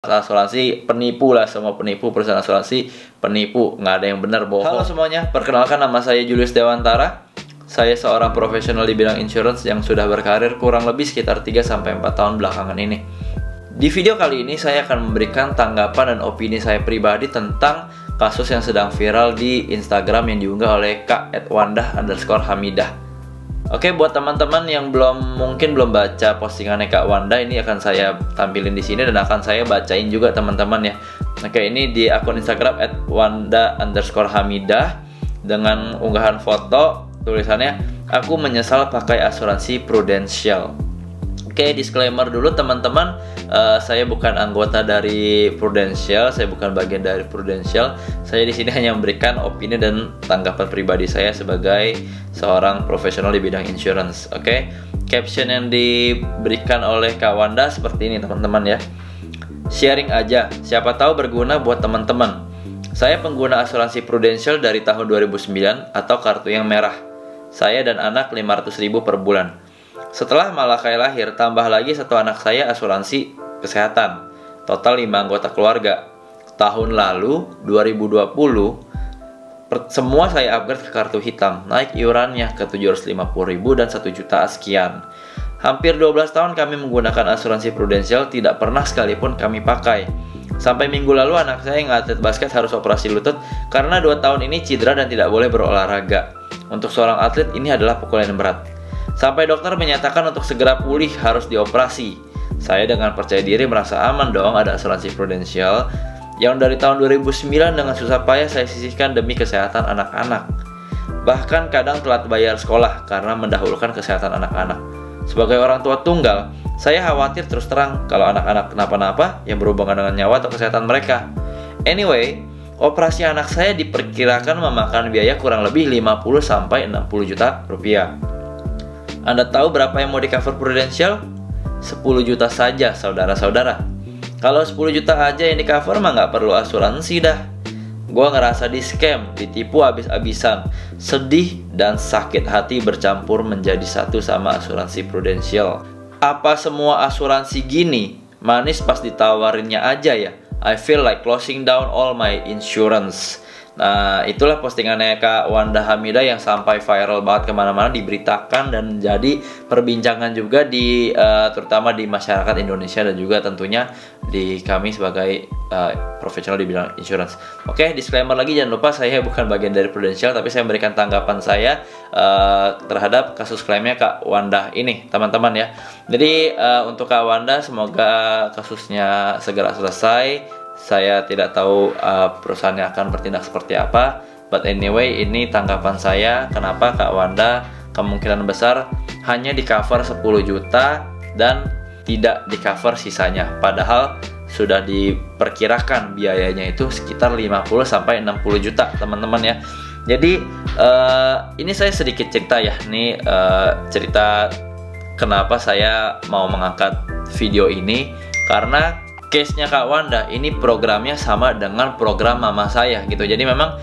asuransi penipu lah, semua penipu, perusahaan asuransi penipu, nggak ada yang benar, bohong. Halo semuanya, perkenalkan nama saya Julius Dewantara. Saya seorang profesional di bidang insurance yang sudah berkarir kurang lebih sekitar 3-4 tahun belakangan ini. Di video kali ini saya akan memberikan tanggapan dan opini saya pribadi tentang kasus yang sedang viral di Instagram yang diunggah oleh @wandah_hamidah. Oke, buat teman-teman yang mungkin belum baca postingannya Kak Wanda, ini akan saya tampilin di sini dan akan saya bacain juga teman-teman ya. Oke, ini di akun Instagram @wanda_hamidah dengan unggahan foto tulisannya, "Aku menyesal pakai asuransi Prudential." Oke, disclaimer dulu teman-teman, saya bukan anggota dari Prudential, saya bukan bagian dari Prudential. Saya di sini hanya memberikan opini dan tanggapan pribadi saya sebagai seorang profesional di bidang insurance. Oke, caption yang diberikan oleh Kak Wanda seperti ini teman-teman ya. Sharing aja, siapa tahu berguna buat teman-teman. Saya pengguna asuransi Prudential dari tahun 2009 atau kartu yang merah. Saya dan anak 500.000 per bulan. Setelah Malakai lahir, tambah lagi satu anak saya asuransi kesehatan. Total 5 anggota keluarga. Tahun lalu, 2020, semua saya upgrade ke kartu hitam. Naik iurannya ke 750.000 dan 1 juta sekian. Hampir 12 tahun kami menggunakan asuransi Prudential, tidak pernah sekalipun kami pakai. Sampai minggu lalu anak saya yang atlet basket harus operasi lutut karena 2 tahun ini cedera dan tidak boleh berolahraga. Untuk seorang atlet ini adalah pukulan yang berat. Sampai dokter menyatakan untuk segera pulih harus dioperasi. Saya dengan percaya diri merasa aman dong ada asuransi Prudential yang dari tahun 2009 dengan susah payah saya sisihkan demi kesehatan anak-anak. Bahkan kadang telat bayar sekolah karena mendahulukan kesehatan anak-anak. Sebagai orang tua tunggal, saya khawatir terus terang kalau anak-anak kenapa-napa yang berhubungan dengan nyawa atau kesehatan mereka. Anyway, operasi anak saya diperkirakan memakan biaya kurang lebih 50-60 juta rupiah. Anda tahu berapa yang mau di cover Prudential? 10 juta saja saudara-saudara. Kalau 10 juta aja yang di cover mah nggak perlu asuransi dah. Gua ngerasa di scam, ditipu habis-habisan. Sedih dan sakit hati bercampur menjadi satu sama asuransi Prudential. Apa semua asuransi gini? Manis pas ditawarinnya aja ya. I feel like closing down all my insurance. Nah, itulah postingannya Kak Wanda Hamidah yang sampai viral banget kemana-mana, diberitakan dan jadi perbincangan juga di terutama di masyarakat Indonesia dan juga tentunya di kami sebagai profesional di bidang insurance. Oke, disclaimer lagi, jangan lupa saya bukan bagian dari Prudential, tapi saya memberikan tanggapan saya terhadap kasus klaimnya Kak Wanda ini, teman-teman ya. Jadi untuk Kak Wanda, semoga kasusnya segera selesai. Saya tidak tahu perusahaannya akan bertindak seperti apa. But anyway, ini tanggapan saya kenapa Kak Wanda kemungkinan besar hanya di cover 10 juta dan tidak di cover sisanya. Padahal sudah diperkirakan biayanya itu sekitar 50-60 juta teman-teman ya. Jadi ini saya sedikit cerita ya. Ini cerita kenapa saya mau mengangkat video ini. Karena case-nya Kak Wanda ini programnya sama dengan program mama saya gitu. Jadi memang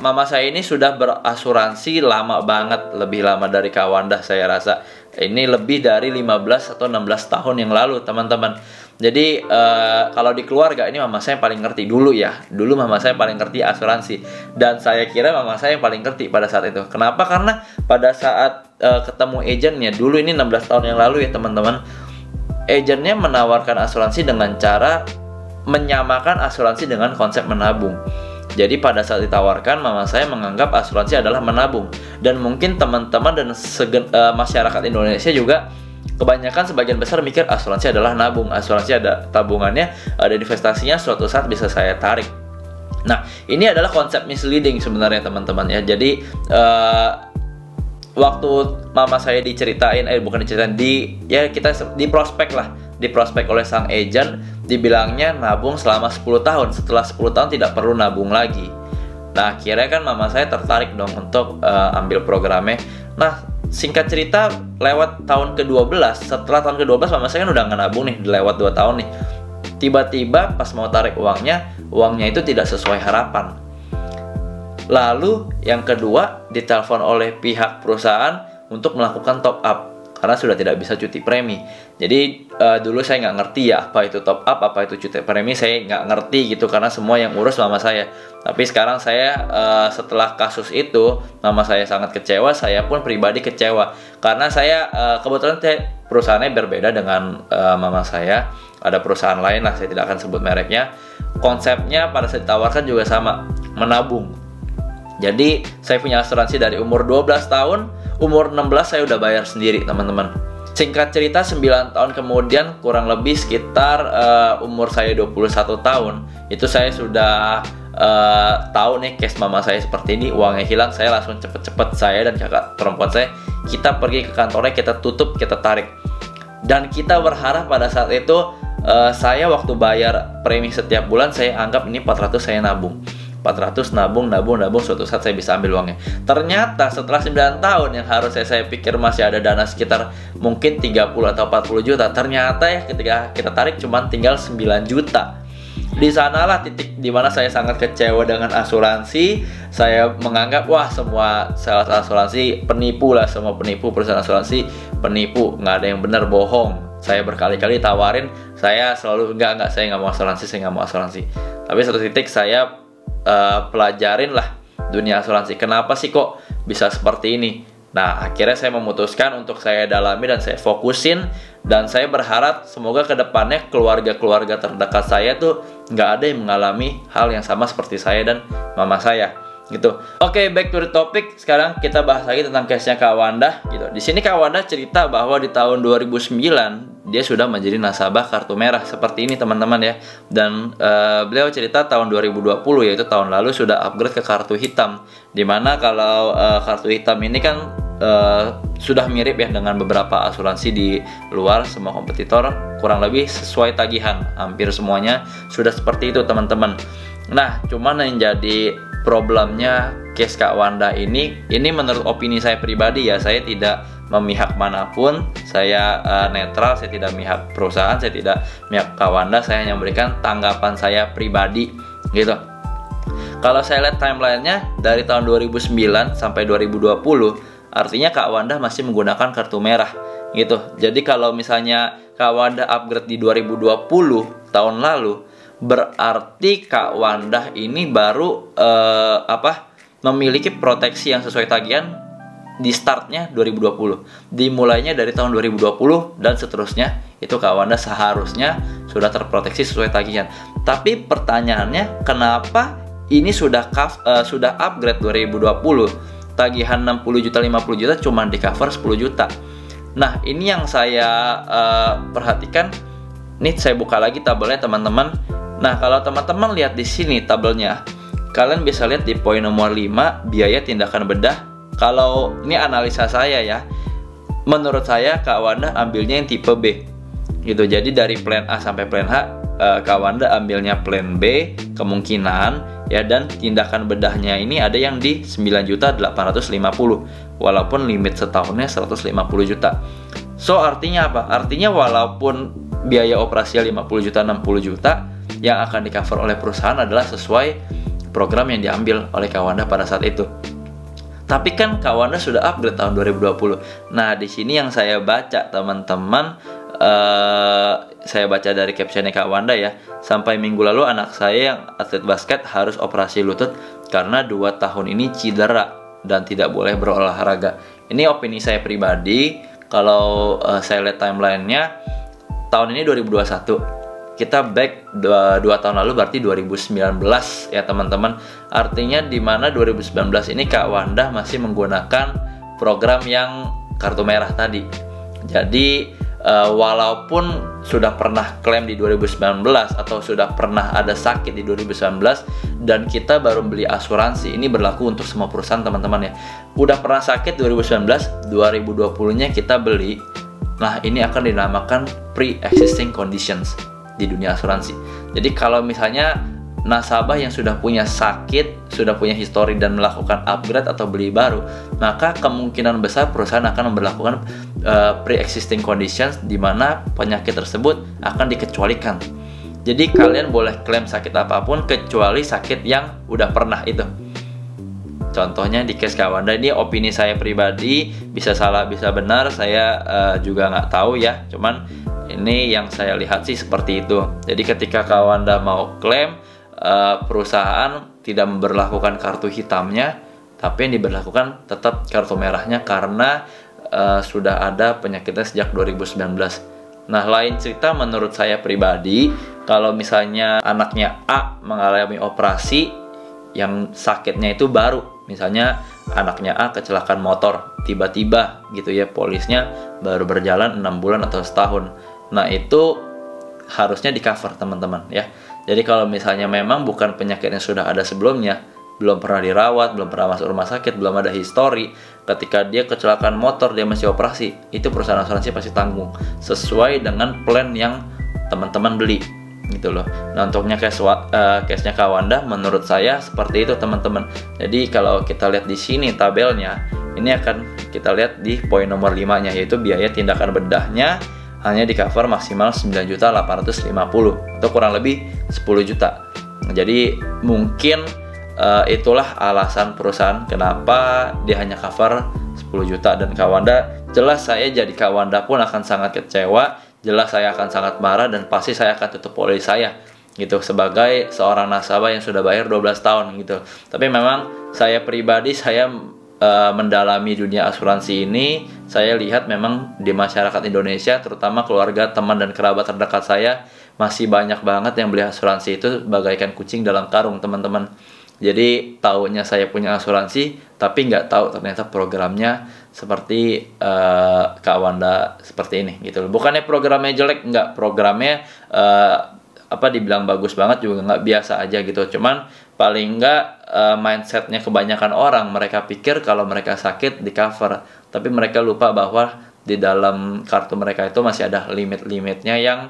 mama saya ini sudah berasuransi lama banget, lebih lama dari Kak Wanda saya rasa. Ini lebih dari 15 atau 16 tahun yang lalu teman-teman. Jadi kalau di keluarga ini mama saya yang paling ngerti dulu ya. Dulu mama saya paling ngerti asuransi. Dan saya kira mama saya yang paling ngerti pada saat itu. Kenapa? Karena pada saat ketemu agentnya dulu, ini 16 tahun yang lalu ya teman-teman, agennya menawarkan asuransi dengan cara menyamakan asuransi dengan konsep menabung. Jadi pada saat ditawarkan, mama saya menganggap asuransi adalah menabung. Dan mungkin teman-teman dan masyarakat Indonesia juga kebanyakan sebagian besar mikir asuransi adalah nabung. Asuransi ada tabungannya, ada investasinya, suatu saat bisa saya tarik. Nah, ini adalah konsep misleading sebenarnya teman-teman ya. Jadi waktu mama saya diceritain, bukan diceritain, kita di prospek lah, di prospek oleh sang agent, dibilangnya nabung selama 10 tahun. Setelah 10 tahun tidak perlu nabung lagi. Nah, akhirnya kan mama saya tertarik dong untuk ambil programnya. Nah, singkat cerita, lewat tahun ke-12, setelah tahun ke-12 mama saya kan udah nggak nabung nih, lewat 2 tahun nih. Tiba-tiba pas mau tarik uangnya itu tidak sesuai harapan. Lalu yang kedua, ditelepon oleh pihak perusahaan untuk melakukan top up. karena sudah tidak bisa cuti premi. Jadi dulu saya nggak ngerti ya apa itu top up, apa itu cuti premi, saya nggak ngerti gitu karena semua yang urus mama saya. Tapi sekarang saya setelah kasus itu, mama saya sangat kecewa, saya pun pribadi kecewa karena saya kebetulan perusahaannya berbeda dengan mama saya. Ada perusahaan lain lah, saya tidak akan sebut mereknya. Konsepnya pada saat ditawarkan juga sama, menabung. Jadi saya punya asuransi dari umur 12 tahun, umur 16 saya udah bayar sendiri teman-teman. Singkat cerita 9 tahun kemudian, kurang lebih sekitar umur saya 21 tahun, itu saya sudah tahu nih case mama saya seperti ini, uangnya hilang. Saya langsung cepet-cepet, saya dan kakak perempuan saya, kita pergi ke kantornya, kita tutup, kita tarik. Dan kita berharap pada saat itu, saya waktu bayar premi setiap bulan, saya anggap ini 400 saya nabung. 400 nabung, suatu saat saya bisa ambil uangnya. Ternyata setelah 9 tahun yang harusnya saya pikir masih ada dana sekitar mungkin 30 atau 40 juta, ternyata ya ketika kita tarik cuma tinggal 9 juta. Di sanalah titik dimana saya sangat kecewa dengan asuransi. Saya menganggap wah semua sales asuransi penipu lah, semua penipu, perusahaan asuransi penipu, nggak ada yang benar, bohong. Saya berkali-kali tawarin, saya selalu enggak, saya nggak mau asuransi. Tapi satu titik saya pelajarin lah dunia asuransi. Kenapa sih kok bisa seperti ini? Nah, akhirnya saya memutuskan untuk saya dalami dan saya fokusin, dan saya berharap semoga kedepannya keluarga-keluarga terdekat saya tuh nggak ada yang mengalami hal yang sama seperti saya dan mama saya gitu. Oke, back to the topic. Sekarang kita bahas lagi tentang case-nya Kak Wanda gitu. Di sini Kak Wanda cerita bahwa di tahun 2009 dia sudah menjadi nasabah kartu merah seperti ini teman-teman ya. Dan beliau cerita tahun 2020, yaitu tahun lalu, sudah upgrade ke kartu hitam. Dimana kalau kartu hitam ini kan sudah mirip ya dengan beberapa asuransi di luar, semua kompetitor kurang lebih sesuai tagihan, hampir semuanya sudah seperti itu teman-teman. Nah, cuman yang jadi problemnya case Kak Wanda ini menurut opini saya pribadi ya, saya tidak memihak manapun, saya netral, saya tidak memihak perusahaan, saya tidak memihak Kak Wanda, saya hanya memberikan tanggapan saya pribadi gitu. Kalau saya lihat timelinenya dari tahun 2009 sampai 2020, artinya Kak Wanda masih menggunakan kartu merah gitu. Jadi kalau misalnya Kak Wanda upgrade di 2020 tahun lalu, berarti Kak Wanda ini baru memiliki proteksi yang sesuai tagihan di startnya 2020. Dimulainya dari tahun 2020 dan seterusnya, itu Kak Wanda seharusnya sudah terproteksi sesuai tagihan. Tapi pertanyaannya, kenapa ini sudah upgrade 2020, tagihan 60 juta, 50 juta cuma di cover 10 juta. Nah, ini yang saya perhatikan. Nih saya buka lagi tabelnya teman-teman. Nah, kalau teman-teman lihat di sini tabelnya, kalian bisa lihat di poin nomor 5, biaya tindakan bedah. Kalau ini analisa saya ya, menurut saya Kak Wanda ambilnya yang tipe B gitu. Jadi dari plan A sampai plan H, Kak Wanda ambilnya plan B kemungkinan ya, dan tindakan bedahnya ini ada yang di 9.850.000 walaupun limit setahunnya 150 juta. So artinya apa? Artinya walaupun biaya operasi 50 juta, 60 juta, yang akan di cover oleh perusahaan adalah sesuai program yang diambil oleh Kak Wanda pada saat itu. Tapi kan Kak Wanda sudah upgrade tahun 2020. Nah, di sini yang saya baca teman-teman, saya baca dari captionnya Kak Wanda ya, sampai minggu lalu anak saya yang atlet basket harus operasi lutut karena 2 tahun ini cedera dan tidak boleh berolahraga. Ini opini saya pribadi. Kalau saya lihat timelinenya, tahun ini 2021, kita back 2 tahun lalu berarti 2019 ya teman-teman. Artinya di mana 2019 ini Kak Wanda masih menggunakan program yang kartu merah tadi. Jadi walaupun sudah pernah klaim di 2019 atau sudah pernah ada sakit di 2019 dan kita baru beli asuransi, ini berlaku untuk semua perusahaan teman-teman ya. Udah pernah sakit 2019, 2020-nya kita beli. Nah, ini akan dinamakan pre-existing conditions di dunia asuransi. Jadi kalau misalnya nasabah yang sudah punya sakit, sudah punya histori dan melakukan upgrade atau beli baru, maka kemungkinan besar perusahaan akan memperlakukan pre-existing conditions, di mana penyakit tersebut akan dikecualikan. Jadi kalian boleh klaim sakit apapun kecuali sakit yang udah pernah itu. Contohnya di case Kawanda, ini opini saya pribadi, bisa salah bisa benar, saya juga nggak tahu ya. Cuman ini yang saya lihat sih seperti itu. Jadi ketika Kawanda mau klaim, perusahaan tidak memberlakukan kartu hitamnya, tapi yang diberlakukan tetap kartu merahnya karena sudah ada penyakitnya sejak 2019. Nah, lain cerita menurut saya pribadi, kalau misalnya anaknya A mengalami operasi yang sakitnya itu baru, misalnya anaknya A kecelakaan motor, tiba-tiba gitu ya, polisnya baru berjalan 6 bulan atau setahun. Nah, itu harusnya di cover teman-teman ya. Jadi kalau misalnya memang bukan penyakit yang sudah ada sebelumnya, belum pernah dirawat, belum pernah masuk rumah sakit, belum ada histori, ketika dia kecelakaan motor, dia masih operasi, itu perusahaan asuransi pasti tanggung sesuai dengan plan yang teman-teman beli gitu loh. Nah, untuknya case-nya Kawanda menurut saya seperti itu teman-teman. Jadi kalau kita lihat di sini tabelnya, ini akan kita lihat di poin nomor 5-nya, yaitu biaya tindakan bedahnya hanya di cover maksimal 9.850 atau kurang lebih 10 juta. Jadi mungkin itulah alasan perusahaan kenapa dia hanya cover 10 juta. Dan Kawanda, jelas saya jadi Kawanda pun akan sangat kecewa, jelas saya akan sangat marah, dan pasti saya akan tutup polis saya gitu sebagai seorang nasabah yang sudah bayar 12 tahun gitu. Tapi memang saya pribadi, saya mendalami dunia asuransi ini, saya lihat memang di masyarakat Indonesia, terutama keluarga, teman, dan kerabat terdekat saya, masih banyak banget yang beli asuransi itu bagaikan kucing dalam karung teman-teman. Jadi taunya saya punya asuransi, tapi nggak tahu ternyata programnya seperti Kawanda seperti ini gitu loh. Bukannya programnya jelek, nggak, programnya dibilang bagus banget juga nggak, biasa aja gitu. Cuman paling nggak mindsetnya kebanyakan orang, mereka pikir kalau mereka sakit di cover, tapi mereka lupa bahwa di dalam kartu mereka itu masih ada limit-limitnya yang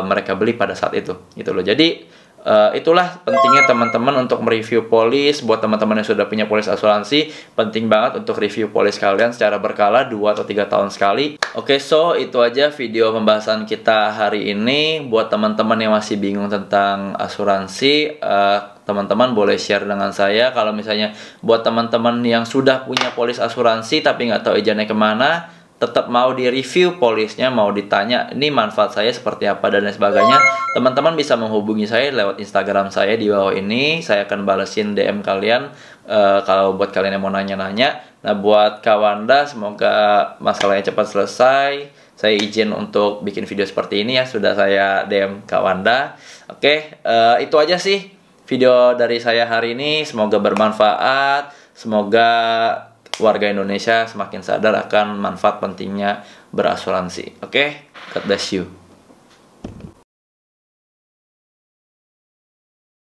mereka beli pada saat itu gitu loh. Jadi itulah pentingnya teman-teman untuk mereview polis. Buat teman-teman yang sudah punya polis asuransi, penting banget untuk review polis kalian secara berkala 2 atau 3 tahun sekali. Oke, so itu aja video pembahasan kita hari ini. Buat teman-teman yang masih bingung tentang asuransi, teman-teman boleh share dengan saya. Kalau misalnya buat teman-teman yang sudah punya polis asuransi tapi nggak tahu ejaannya kemana, tetap mau di-review polisnya, mau ditanya ini manfaat saya seperti apa dan lain sebagainya, teman-teman bisa menghubungi saya lewat Instagram saya di bawah ini. Saya akan balesin DM kalian kalau buat kalian yang mau nanya-nanya. Nah, buat Kawanda, semoga masalahnya cepat selesai. Saya izin untuk bikin video seperti ini ya, sudah saya DM Kawanda. Oke, itu aja sih video dari saya hari ini. Semoga bermanfaat, semoga warga Indonesia semakin sadar akan manfaat pentingnya berasuransi. Oke, God bless you.